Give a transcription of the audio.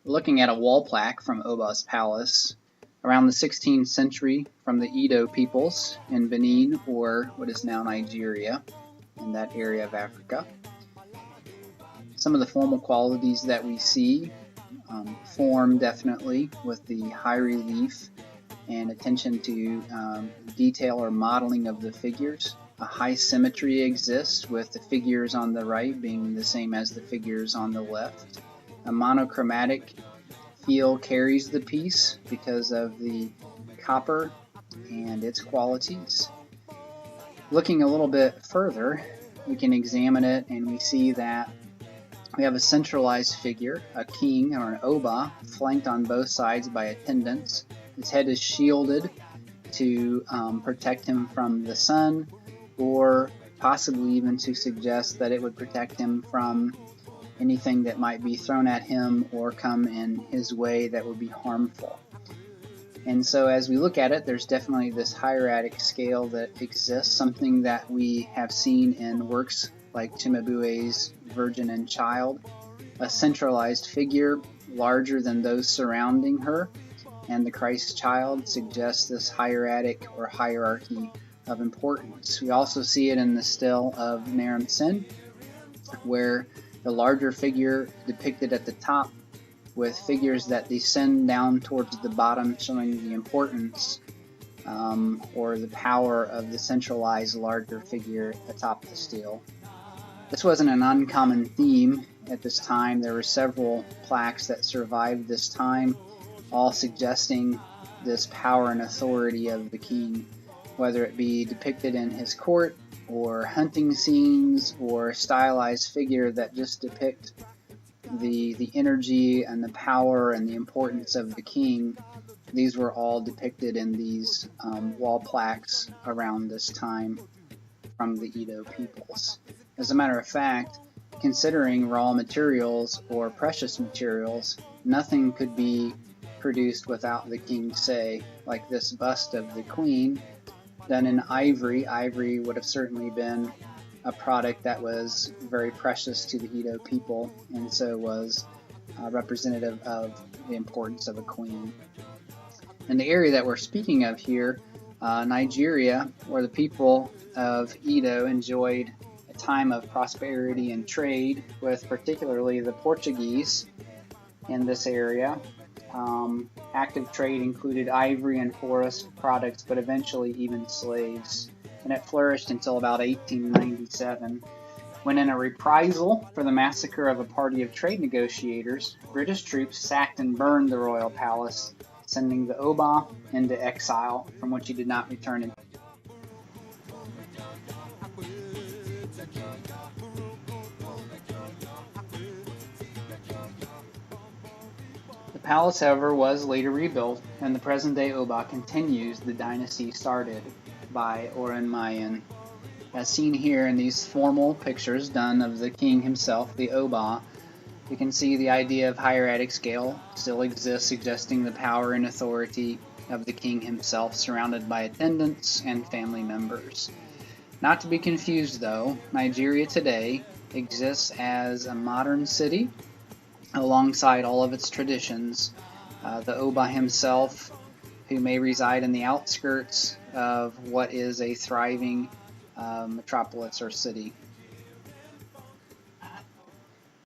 Looking at a wall plaque from Oba's palace around the 16th century from the Edo peoples in Benin, or what is now Nigeria, in that area of Africa. Some of the formal qualities that we see, form definitely, with the high relief and attention to detail or modeling of the figures. A high symmetry exists, with the figures on the right being the same as the figures on the left. A monochromatic feel carries the piece because of the copper and its qualities. Looking a little bit further, we can examine it and we see that we have a centralized figure, a king or an Oba, flanked on both sides by attendants. His head is shielded to protect him from the sun, or possibly even to suggest that it would protect him from anything that might be thrown at him or come in his way that would be harmful. And so as we look at it, there's definitely this hieratic scale that exists, something that we have seen in works like Chimabue's Virgin and Child, a centralized figure larger than those surrounding her, and the Christ child suggests this hieratic or hierarchy of importance. We also see it in the still of Naram Sin, where the larger figure depicted at the top with figures that descend down towards the bottom, showing the importance or the power of the centralized larger figure atop the still. This wasn't an uncommon theme at this time. There were several plaques that survived this time, all suggesting this power and authority of the king, whether it be depicted in his court or hunting scenes or stylized figure that just depict the energy and the power and the importance of the king. These were all depicted in these wall plaques around this time from the Edo peoples. As a matter of fact, considering raw materials or precious materials, nothing could be produced without the king's say, like this bust of the queen done in ivory. Ivory would have certainly been a product that was very precious to the Edo people, and so was representative of the importance of a queen. In the area that we're speaking of here, Nigeria, where the people of Edo enjoyed a time of prosperity and trade with particularly the Portuguese in this area. Active trade included ivory and forest products, but eventually even slaves, and it flourished until about 1897, when in a reprisal for the massacre of a party of trade negotiators, British troops sacked and burned the royal palace, sending the Oba into exile, from which he did not return. The palace, however, was later rebuilt, and the present-day Oba continues the dynasty started by Oranmayan. As seen here in these formal pictures done of the king himself, the Oba, we can see the idea of hieratic scale still exists, suggesting the power and authority of the king himself, surrounded by attendants and family members. Not to be confused, though, Nigeria today exists as a modern city alongside all of its traditions. The Oba himself, who may reside in the outskirts of what is a thriving metropolis or city.